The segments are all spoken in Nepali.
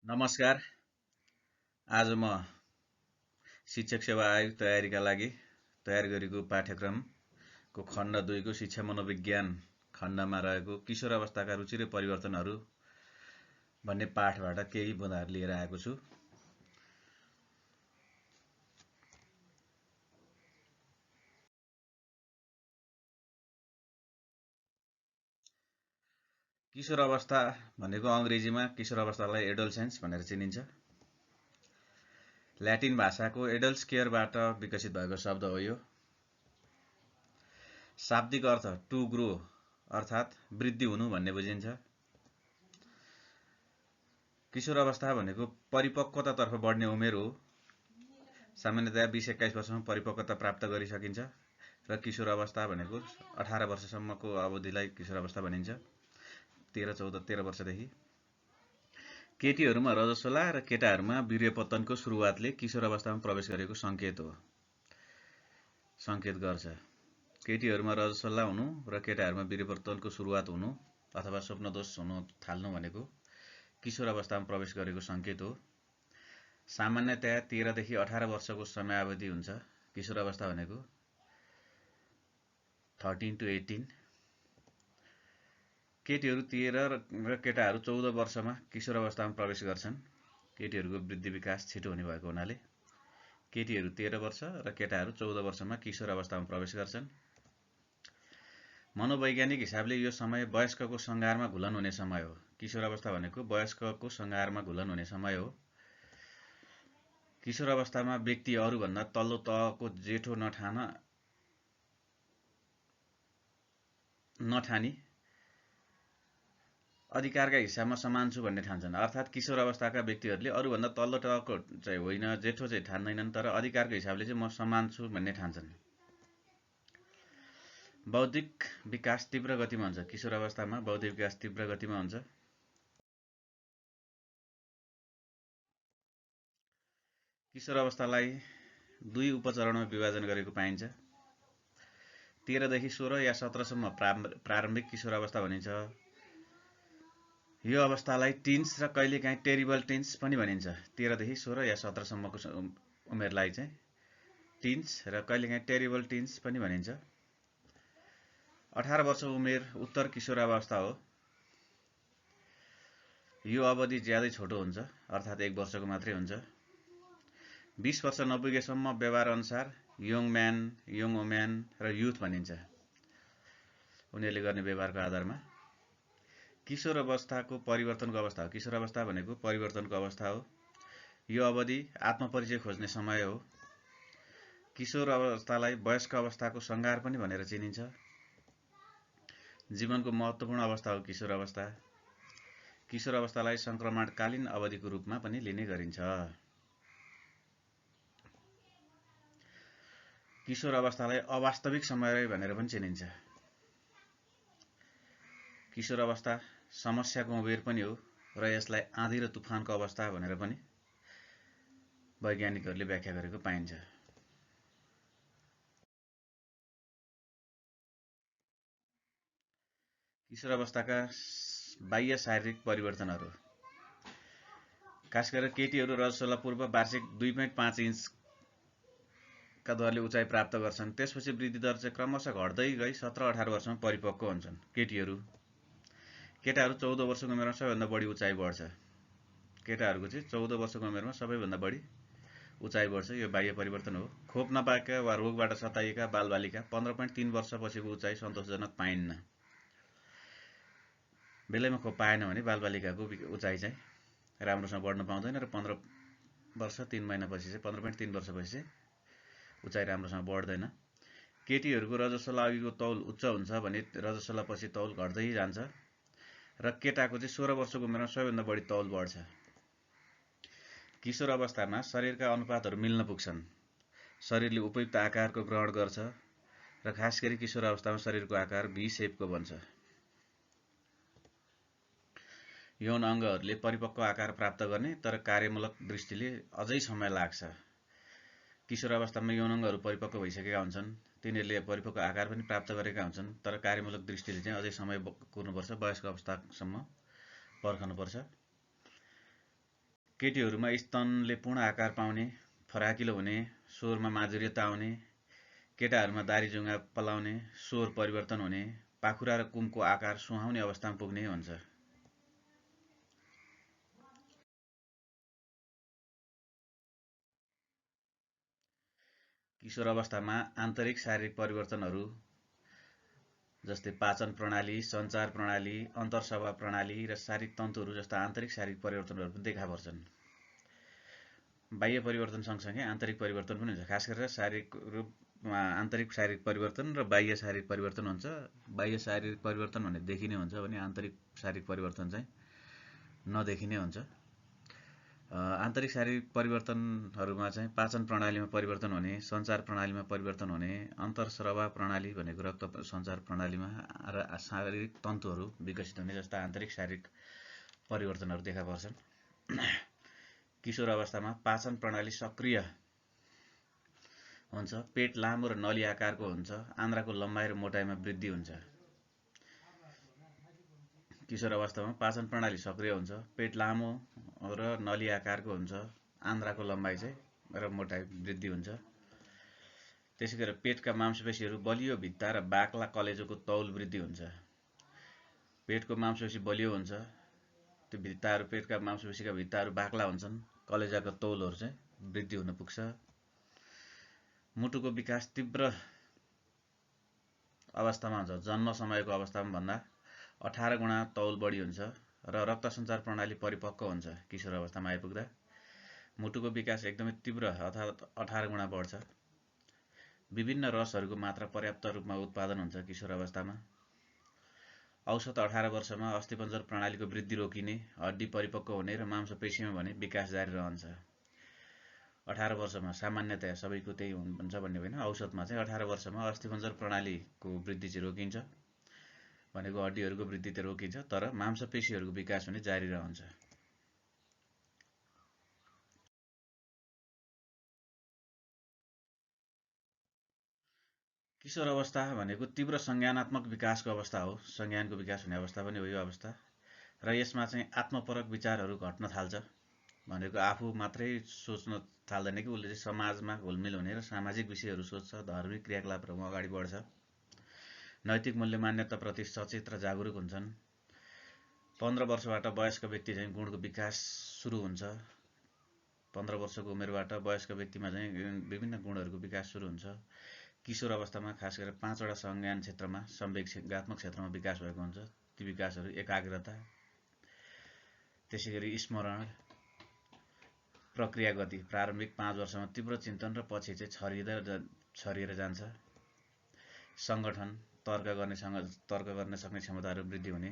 नमस्कार। आज म शिक्षक सेवा आयोग तयारीका लागि तयार गरेको पाठ्यक्रमको खण्ड 2 को शिक्षा मनोविज्ञान खण्डमा रहेको किशोर अवस्थाका रुचि र परिवर्तनहरू भन्ने पाठबाट केही बुँदाहरू लिएर आएको छु। किशोर अवस्था भनेको अङ्ग्रेजीमा किशोर अवस्थालाई एडोलसेन्स भनेर चिनिन्छ। ल्याटिन भाषाको एडल्सकेयरबाट विकसित भएको शब्द हो यो। शाब्दिक अर्थ टु ग्रो अर्थात् वृद्धि हुनु भन्ने बुझिन्छ। किशोर अवस्था भनेको परिपक्वतातर्फ बढ्ने उमेर हो। सामान्यतया 20-21 वर्षमा परिपक्वता प्राप्त गरिसकिन्छ र किशोर अवस्था भनेको 18 वर्षसम्मको अवधिलाई किशोर अवस्था भनिन्छ। 13 वर्षदेखि केटीहरूमा रजस्वला र केटाहरूमा वीर्यपतनको सुरुवातले किशोर अवस्थामा प्रवेश गरेको सङ्केत गर्छ। केटीहरूमा रजस्वला हुनु र केटाहरूमा वीर्यपतनको सुरुवात हुनु अथवा स्वप्नदोष हुनु थाल्नु भनेको किशोर अवस्थामा प्रवेश गरेको सङ्केत हो। सामान्यतया 13 देखि 18 वर्षको समयावधि हुन्छ। किशोर अवस्था भनेको 13 to 18। केटीहरू 13 र केटाहरू 14 वर्षमा किशोर अवस्थामा प्रवेश गर्छन्। केटीहरूको वृद्धि विकास छिटो हुने भएको हुनाले केटीहरू 13 वर्ष र केटाहरू 14 वर्षमा किशोर अवस्थामा प्रवेश गर्छन्। मनोवैज्ञानिक हिसाबले यो समय वयस्कको सङ्घारमा घुलन हुने समय हो। किशोर अवस्था भनेको वयस्कको सङ्घारमा घुलन हुने समय हो। किशोर अवस्थामा व्यक्ति अरूभन्दा तल्लो तहको जेठो नठानी अधिकारका हिसाबमा समान छु भन्ने ठान्छन्। अर्थात् किशोर अवस्थाका व्यक्तिहरूले अरूभन्दा तल्लो तहको चाहिँ होइन, जेठो चाहिँ ठान्दैनन्, तर अधिकारको हिसाबले चाहिँ म समान छु भन्ने ठान्छन्। बौद्धिक विकास तीव्र गतिमा हुन्छ। किशोर अवस्थामा बौद्धिक विकास तीव्र गतिमा हुन्छ। किशोर अवस्थालाई 2 उपचरणमा विभाजन गरेको पाइन्छ। 13 देखि 16 या 17 सम्म प्रारम्भिक किशोर अवस्था भनिन्छ। यो अवस्थालाई टिन्स र कहिलेकाहीँ टेरिबल टिन्स पनि भनिन्छ। 13 देखि 16 या 17 सम्मको उमेरलाई चाहिँ टिन्स र कहिलेकाहीँ टेरिबल टिन्स पनि भनिन्छ। 18 वर्ष उमेर उत्तर किशोर अवस्था हो। यो अवधि ज्यादै छोटो हुन्छ, अर्थात् 1 वर्षको मात्रै हुन्छ। 20 वर्ष नपुगेसम्म व्यवहार अनुसार यङ म्यान, यङ वुम्यान र युथ भनिन्छ, उनीहरूले गर्ने व्यवहारको आधारमा। किशोर अवस्थाको परिवर्तनको अवस्था हो। किशोर अवस्था भनेको परिवर्तनको अवस्था हो। यो अवधि आत्मपरिचय खोज्ने समय हो। किशोर अवस्थालाई वयस्क अवस्थाको सङ्घार पनि भनेर चिनिन्छ। जीवनको महत्त्वपूर्ण अवस्था हो किशोर अवस्था। किशोर अवस्थालाई सङ्क्रमणकालीन अवधिको रूपमा पनि लिने गरिन्छ। किशोर अवस्थालाई अवास्तविक समय भनेर पनि चिनिन्छ। किशोर अवस्था समस्याको उमेर पनि हो र यसलाई आँधी र तुफानको अवस्था भनेर पनि वैज्ञानिकहरूले व्याख्या गरेको पाइन्छ। किशोर अवस्थाका बाह्य शारीरिक परिवर्तनहरू, खास गरेर केटीहरू रजस्वला पूर्व वार्षिक 2.5 इन्चका दरले उचाइ प्राप्त गर्छन्। त्यसपछि वृद्धि दर चाहिँ क्रमशः घट्दै गई 17-18 वर्षमा परिपक्व हुन्छन्। केटाहरू 14 वर्षको उमेरमा सबैभन्दा बढी उचाइ बढ्छ। केटाहरूको चाहिँ 14 वर्षको उमेरमा सबैभन्दा बढी उचाइ बढ्छ। यो बाह्य परिवर्तन हो। खोप नपाएका वा रोगबाट सताइएका बालबालिका 15.3 वर्षपछिको उचाइ सन्तोषजनक पाइन्न। बेलैमा खोप पाएन भने बालबालिकाको उचाइ चाहिँ राम्रोसँग बढ्न पाउँदैन र 15 वर्ष 3 महिनापछि चाहिँ 15.3 वर्षपछि चाहिँ उचाइ राम्रोसँग बढ्दैन। केटीहरूको रजस्वला अघिको तौल उच्च हुन्छ भने रजस्वला पछि तौल घट्दै जान्छ र केटाको चाहिँ 16 वर्षको उमेरमा सबैभन्दा बढी तौल बढ्छ। किशोर अवस्थामा शरीरका अनुपातहरू मिल्न पुग्छन्। शरीरले उपयुक्त आकारको ग्रहण गर्छ र खास गरी किशोर अवस्थामा शरीरको आकार भी सेपको बन्छ। यौन अङ्गहरूले परिपक्व आकार प्राप्त गर्ने, तर कार्यमूलक दृष्टिले अझै समय लाग्छ। किशोर अवस्थामा यौन अङ्गहरू परिपक्व भइसकेका हुन्छन्। तिनीहरूले परिपक्व आकार पनि प्राप्त गरेका हुन्छन्, तर कार्यमूलक दृष्टिले चाहिँ अझै समय कुर्नुपर्छ। वयस्क अवस्थासम्म पर्खनुपर्छ। केटीहरूमा स्तनले पूर्ण आकार पाउने, फराकिलो हुने, स्वरमा माधुर्यता आउने, केटाहरूमा दारीजुङ्गा पलाउने, स्वर परिवर्तन हुने, पाखुरा र कुमको आकार सुहाउने अवस्थामा पुग्ने हुन्छ। किशोर अवस्थामा आन्तरिक शारीरिक परिवर्तनहरू जस्तै पाचन प्रणाली, सञ्चार प्रणाली, अन्तर्स्राव प्रणाली र शारीरिक तन्तुहरू जस्ता आन्तरिक शारीरिक परिवर्तनहरू पनि देखा पर्छन्। बाह्य परिवर्तन सँगसँगै आन्तरिक परिवर्तन पनि हुन्छ। खास गरेर शारीरिक रूपमा आन्तरिक शारीरिक परिवर्तन र बाह्य शारीरिक परिवर्तन हुन्छ। बाह्य शारीरिक परिवर्तन भने देखिने हुन्छ भने आन्तरिक शारीरिक परिवर्तन चाहिँ नदेखिने हुन्छ। आन्तरिक शारीरिक परिवर्तनहरूमा चाहिँ पाचन प्रणालीमा परिवर्तन हुने, सञ्चार प्रणालीमा परिवर्तन हुने, अन्तर्स्राव प्रणाली भनेको रक्त सञ्चार प्रणालीमा र शारीरिक तन्तुहरू विकसित हुने जस्ता आन्तरिक शारीरिक परिवर्तनहरू देखा पर्छन्। किशोर अवस्थामा पाचन प्रणाली सक्रिय हुन्छ, पेट लामो र नली आकारको हुन्छ, आन्द्राको लम्बाइ र मोटाइमा वृद्धि हुन्छ। किशोर अवस्थामा पाचन प्रणाली सक्रिय हुन्छ, पेट लामो र नली आकारको हुन्छ, आन्द्राको लम्बाइ चाहिँ र मोटाइ वृद्धि हुन्छ। त्यसैगरी पेटका मांसपेशीहरू बलियो भित्ता र बाक्ला कलेजोको तौल वृद्धि हुन्छ। पेटको मांसपेशी बलियो हुन्छ, त्यो भित्ताहरू पेटका मांसपेशीका भित्ताहरू बाक्ला हुन्छन्, कलेजाको तौलहरू चाहिँ वृद्धि हुन पुग्छ। मुटुको विकास तीव्र अवस्थामा हुन्छ, जन्म समयको अवस्थामा भन्दा 18 गुणा तौल बढी हुन्छ र रक्त सञ्चार प्रणाली परिपक्व हुन्छ। किशोर अवस्थामा आइपुग्दा मुटुको विकास एकदमै तीव्र अर्थात् 18 गुणा बढ्छ। विभिन्न रसहरूको मात्रा पर्याप्त रूपमा उत्पादन हुन्छ। किशोर अवस्थामा औसत 18 वर्षमा अस्थिपञ्जर प्रणालीको वृद्धि रोकिने, हड्डी परिपक्व हुने र मांसपेशीमा भने विकास जारी रहन्छ। 18 वर्षमा सामान्यतया सबैको त्यही हुन्छ भन्ने होइन, औसतमा चाहिँ 18 वर्षमा अस्थिपञ्जर प्रणालीको वृद्धि चाहिँ रोकिन्छ, भनेको हड्डीहरूको वृद्धि त रोकिन्छ तर मांसपेशीहरूको विकास पनि जारी रहन्छ। किशोर अवस्था भनेको तीव्र संज्ञानात्मक विकासको अवस्था हो, संज्ञानको विकास हुने अवस्था पनि हो यो अवस्था, र यसमा चाहिँ आत्मपरक विचारहरू घट्न थाल्छ। भनेको आफू मात्रै सोच्न थाल्दैन कि उसले चाहिँ समाजमा घुलमिल हुने र सामाजिक विषयहरू सोच्छ, धार्मिक क्रियाकलापहरूमा अगाडि बढ्छ, नैतिक मूल्य मान्यताप्रति सचेत र जागरुक हुन्छन्। 15 वर्षबाट वयस्क व्यक्ति चाहिँ गुणको विकास सुरु हुन्छ। 15 वर्षको उमेरबाट वयस्क व्यक्तिमा चाहिँ विभिन्न गुणहरूको विकास सुरु हुन्छ। किशोर अवस्थामा खास गरेर 5 वटा संज्ञान क्षेत्रमा, संवेगात्मक क्षेत्रमा विकास भएको हुन्छ। ती विकासहरू एकाग्रता, त्यसैगरी स्मरण, प्रक्रिया गति। प्रारम्भिक 5 वर्षमा तीव्र चिन्तन र पछि चाहिँ छरिएर जान्छ। संगठन, तर्क गर्न सक्ने क्षमताहरू वृद्धि हुने,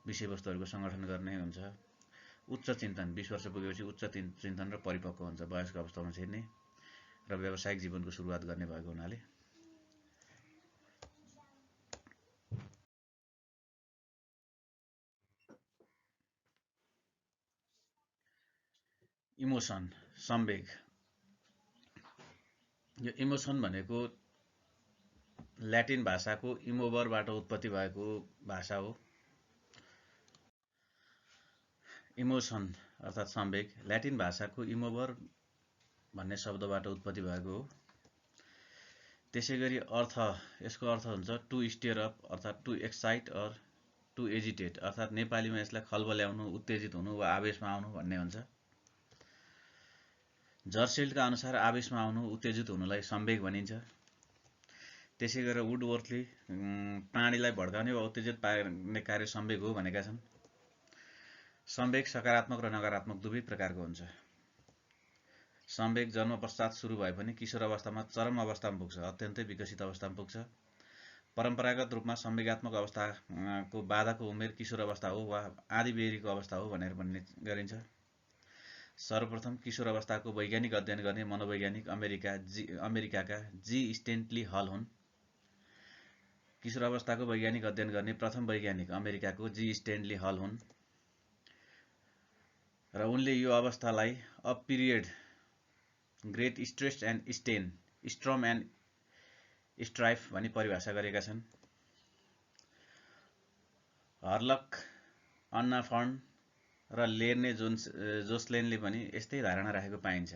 विषयवस्तुहरूको संगठन गर्ने हुन्छ। उच्च चिन्तन 20 वर्ष पुगेपछि उच्च चिन्तन र परिपक्व हुन्छ वयस्क अवस्थामा छिर्ने र व्यावसायिक जीवनको सुरुवात गर्ने भएको हुनाले। इमोसन, संवेग। यो इमोसन भनेको ल्याटिन भाषाको इमोबरबाट उत्पत्ति भएको भाषा हो। इमोसन अर्थात् संवेग ल्याटिन भाषाको इमोबर भन्ने शब्दबाट उत्पत्ति भएको हो। त्यसैगरी यसको अर्थ हुन्छ टु स्टियर अप अर्थात् to excite or to agitate, अर्थात् नेपालीमा यसलाई खलबल्याउनु, उत्तेजित हुनु वा आवेशमा आउनु भन्ने हुन्छ। जर्सेल्टका अनुसार आवेशमा आउनु, उत्तेजित हुनुलाई संवेग भनिन्छ। त्यसै गरेर वुडवर्थले प्राणीलाई भड्काउने वा उत्तेजित पार्ने कार्य संवेग हो भनेका छन्। संवेग सकारात्मक र नकारात्मक दुवै प्रकारको हुन्छ। संवेग जन्म पश्चात सुरु भए पनि किशोर अवस्थामा चरम अवस्थामा पुग्छ, अत्यन्तै विकसित अवस्थामा पुग्छ। परम्परागत रूपमा संवेगात्मक अवस्थाको बाधाको उमेर किशोर अवस्था हो वा आँधीबेहरीको अवस्था हो भनेर भन्ने गरिन्छ। सर्वप्रथम किशोर अवस्थाको वैज्ञानिक अध्ययन गर्ने मनोवैज्ञानिक अमेरिकाका जी स्टेन्टली हल हुन्। किशोर अवस्थाको वैज्ञानिक अध्ययन गर्ने प्रथम वैज्ञानिक अमेरिकाको जी स्टेन्टली हल हुन् र उनले यो अवस्थालाई a period great stress and स्ट्रम and strife भनी परिभाषा गरेका छन्। हर्लक, अन्ना फर्न र लेर्ने जोसलेनले पनि यस्तै धारणा राखेको पाइन्छ।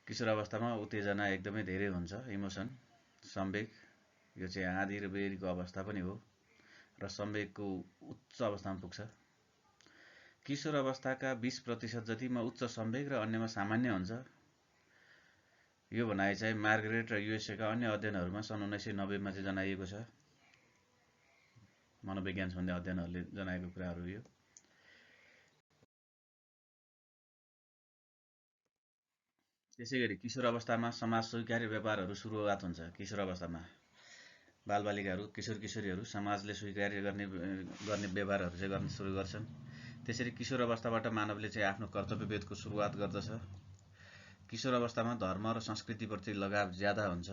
किशोर अवस्थामा उत्तेजना एकदमै धेरै हुन्छ, इमोसन, संवेग। यो चाहिँ आँधी र बेरीको अवस्था पनि हो र संवेगको उच्च अवस्थामा पुग्छ। किशोर अवस्थाका 20% जतिमा उच्च संवेग र अन्यमा सामान्य हुन्छ। यो भनाइ चाहिँ मार्गरेट र युएसए का अन्य अध्ययनहरूमा सन् 1990 मा चाहिँ जनाइएको छ। मनोविज्ञान सम्बन्धी अध्ययनहरूले जनाएको कुराहरू यो। त्यसैगरी किशोर अवस्थामा समाज स्वीकार्य व्यवहारहरू सुरुवात हुन्छ। किशोर अवस्थामा बालबालिकाहरू, किशोर किशोरीहरू समाजले स्वीकार्य गर्ने व्यवहारहरू चाहिँ गर्न सुरु गर्छन्। त्यसरी किशोर अवस्थाबाट मानवले चाहिँ आफ्नो कर्तव्यबोधको सुरुवात गर्दछ। किशोर अवस्थामा धर्म र संस्कृतिप्रति लगाव ज्यादा हुन्छ।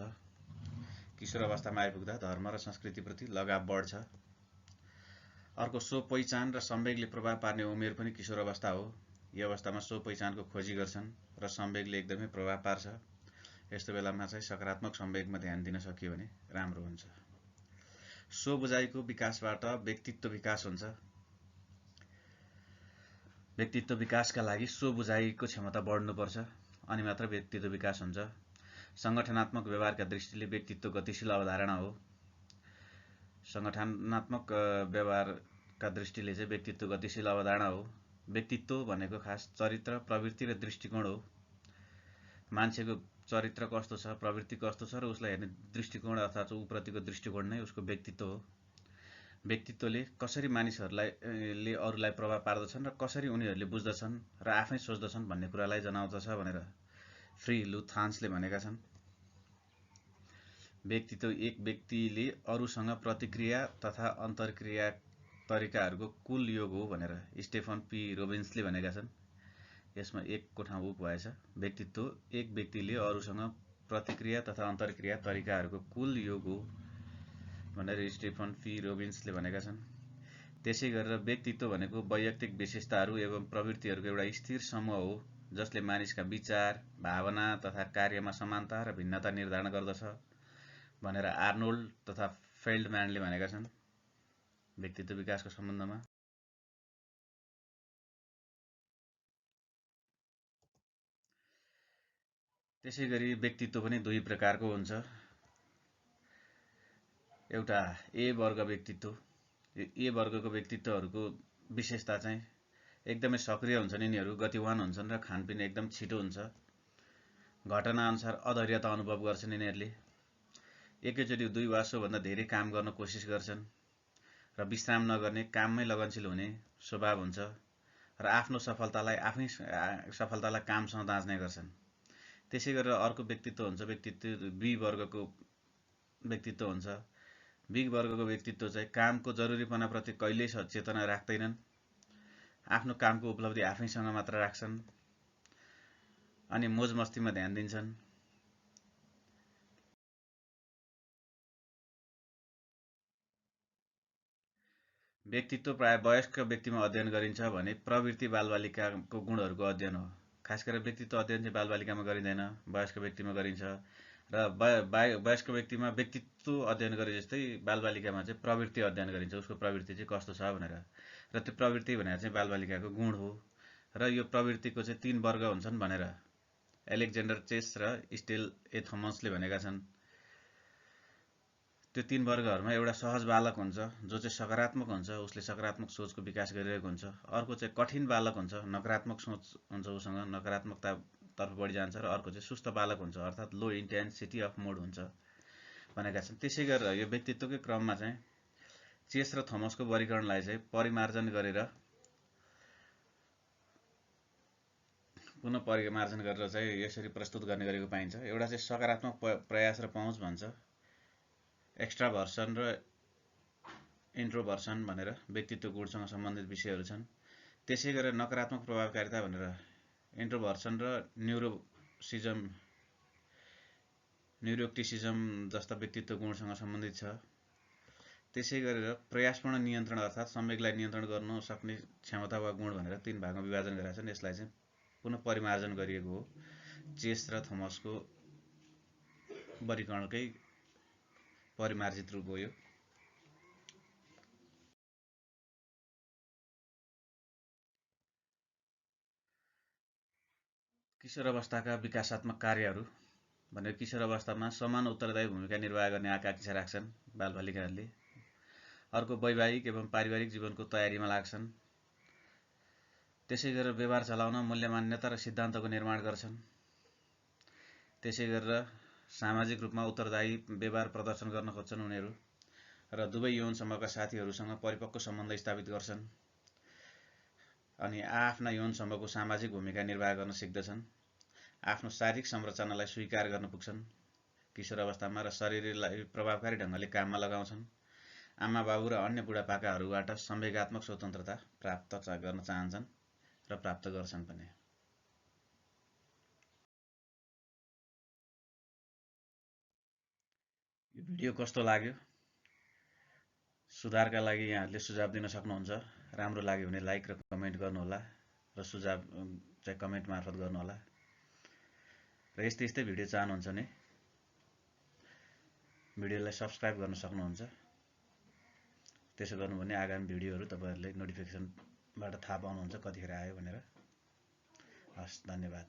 किशोर अवस्थामा आइपुग्दा धर्म र संस्कृतिप्रति लगाव बढ्छ। अर्को सो पहिचान र संवेगले प्रभाव पार्ने उमेर पनि किशोर अवस्था हो। यो अवस्थामा सो पहिचानको खोजी गर्छन् र संवेगले एकदमै प्रभाव पार्छ। यस्तो बेलामा चाहिँ सकारात्मक संवेगमा ध्यान दिन सकियो भने राम्रो हुन्छ। सो बुझाइको विकासबाट व्यक्तित्व विकास हुन्छ। व्यक्तित्व विकासका लागि सो बुझाइको क्षमता बढ्नुपर्छ, अनि मात्र व्यक्तित्व विकास हुन्छ। संगठनात्मक व्यवहारका दृष्टिले व्यक्तित्व गतिशील अवधारणा हो। संगठनात्मक व्यवहारका दृष्टिले चाहिँ व्यक्तित्व गतिशील अवधारणा हो। व्यक्तित्व भनेको खास चरित्र, प्रवृत्ति र दृष्टिकोण हो। मान्छेको चरित्र कस्तो छ, प्रवृत्ति कस्तो छ र उसलाई हेर्ने दृष्टिकोण अर्थात् उप्रतिको दृष्टिकोण नै उसको व्यक्तित्व हो। व्यक्तित्वले कसरी मानिसहरूले अरूलाई प्रभाव पार्दछन् र कसरी उनीहरूले बुझ्दछन् र आफै सोच्दछन् भन्ने कुरालाई जनाउँदछ भनेर फ्री लुथान्सले भनेका छन्। व्यक्तित्व एक व्यक्तिले अरूसँग प्रतिक्रिया तथा अन्तर्क्रिया तरिकाहरूको कुल योग हो भनेर स्टेफन पी रोबिन्सले भनेका छन्। यसमा एकको ठाउँ उप भएछ। व्यक्तित्व एक व्यक्तिले अरूसँग प्रतिक्रिया तथा अन्तर्क्रिया तरिकाहरूको कुल योग हो भनेर स्टेफन पी रोबिन्सले भनेका छन्। त्यसै गरेर व्यक्तित्व भनेको वैयक्तिक विशेषताहरू एवं प्रवृत्तिहरूको एउटा स्थिर समूह हो जसले मानिसका विचार, भावना तथा कार्यमा समानता र भिन्नता निर्धारण गर्दछ भनेर आर्नोल्ड तथा फेल्डम्यानले भनेका छन् व्यक्तित्व विकासको सम्बन्धमा। त्यसैगरी व्यक्तित्व पनि दुई प्रकारको हुन्छ। एउटा ए वर्ग व्यक्तित्व। ए वर्गको व्यक्तित्वहरूको विशेषता चाहिँ एकदमै सक्रिय हुन्छन्, यिनीहरू गतिवान हुन्छन् र खानपिन एकदम छिटो हुन्छ। घटनाअनुसार अधैर्यता अनुभव गर्छन् यिनीहरूले। एकैचोटि 2 वा सोभन्दा धेरै काम गर्न कोसिस गर्छन् र विश्राम नगर्ने, काममै लगनशील हुने स्वभाव हुन्छ र आफ्नो सफलतालाई कामसँग दाँच्ने गर्छन्। त्यसै गरेर अर्को व्यक्तित्व हुन्छ, व्यक्तित्व बी वर्गको व्यक्तित्व हुन्छ। बी वर्गको व्यक्तित्व चाहिँ कामको जरुरीपनाप्रति कहिल्यै चेतना राख्दैनन्, आफ्नो कामको उपलब्धि आफैसँग मात्र राख्छन् अनि मोजमस्तीमा ध्यान दिन्छन्। व्यक्तित्व प्राय वयस्क व्यक्तिमा अध्ययन गरिन्छ भने प्रवृत्ति बालबालिकाको गुणहरूको अध्ययन हो। खास गरेर व्यक्तित्व अध्ययन चाहिँ बालबालिकामा गरिँदैन, वयस्क व्यक्तिमा गरिन्छ र वयस्क व्यक्तिमा व्यक्तित्व अध्ययन गरे जस्तै बालबालिकामा चाहिँ प्रवृत्ति अध्ययन गरिन्छ, उसको प्रवृत्ति चाहिँ कस्तो छ भनेर। र त्यो प्रवृत्ति भनेर चाहिँ बालबालिकाको गुण हो र यो प्रवृत्तिको चाहिँ 3 वर्ग हुन्छन् भनेर एलेक्जेन्डर चेस र स्टेल ए थोमसले भनेका छन्। त्यो 3 वर्गहरूमा एउटा सहज बालक हुन्छ जो चाहिँ सकारात्मक हुन्छ, उसले सकारात्मक सोचको विकास गरिरहेको हुन्छ। अर्को चाहिँ कठिन बालक हुन्छ, नकारात्मक सोच हुन्छ, उसँग नकारात्मकतातर्फ बढी जान्छ र अर्को चाहिँ सुस्त बालक हुन्छ अर्थात् लो इन्टेन्सिटी अफ मोड हुन्छ भनेका छन्। त्यसै गरेर यो व्यक्तित्वकै क्रममा चाहिँ चेस र थोमसको वर्गीकरणलाई चाहिँ परिमार्जन गरेर पुनः परिमार्जन गरेर चाहिँ यसरी प्रस्तुत गर्ने गरेको पाइन्छ। एउटा चाहिँ सकारात्मक प्रयास र पहुँच भन्छ, एक्स्ट्राभर्सन र इन्ट्रोभर्सन भनेर व्यक्तित्व गुणसँग सम्बन्धित विषयहरू छन्। त्यसै गरेर नकारात्मक प्रभावकारिता भनेर इन्ट्रोभर्सन र न्युरोटिसिजम जस्ता व्यक्तित्व गुणसँग सम्बन्धित छ। त्यसै गरेर प्रयासपूर्ण नियन्त्रण अर्थात् संवेगलाई नियन्त्रण गर्न सक्ने क्षमता वा गुण भनेर 3 भागमा विभाजन गरेका छन्। यसलाई चाहिँ पुनः परिमार्जन गरिएको हो चेस र थोमसको वर्गीकरणकै परिमार्जित रूप हो यो। किशोर अवस्थाका विकासात्मक कार्यहरू भनेर किशोर अवस्थामा समान उत्तरदायी भूमिका निर्वाह गर्ने आकांक्षा राख्छन् बालबालिकाहरूले। अर्को वैवाहिक एवं पारिवारिक जीवनको तयारीमा लाग्छन्। त्यसै गरेर व्यवहार चलाउन मूल्य मान्यता र सिद्धान्तको निर्माण गर्छन्। त्यसै गरेर सामाजिक रूपमा उत्तरदायी व्यवहार प्रदर्शन गर्न खोज्छन् उनीहरू र दुवै यौन समूहका साथीहरूसँग परिपक्व सम्बन्ध स्थापित गर्छन् अनि आफ्ना यौन समूहको सामाजिक भूमिका निर्वाह गर्न सिक्दछन्। आफ्नो शारीरिक संरचनालाई स्वीकार गर्न पुग्छन् किशोर अवस्थामा र शरीरलाई प्रभावकारी ढङ्गले काममा लगाउँछन्। आमा बाबु र अन्य बुढापाकाहरूबाट संवेगात्मक स्वतन्त्रता प्राप्त गर्न चाहन्छन् र प्राप्त गर्छन् पनि। यो भिडियो कस्तो लाग्यो? सुधारका लागि यहाँहरूले सुझाव दिन सक्नुहुन्छ। राम्रो लाग्यो भने लाइक र कमेन्ट गर्नुहोला र सुझाव चाहिँ कमेन्ट मार्फत गर्नुहोला। र यस्तै यस्तै भिडियो चाहनुहुन्छ भने भिडियोलाई सब्स्क्राइब गर्न सक्नुहुन्छ। त्यसो गर्नु भने आगामी भिडियोहरू तपाईहरुले नोटिफिकेसनबाट थाहा पाउनुहुन्छ कतिखेर आयो भनेर। हस्, धन्यवाद।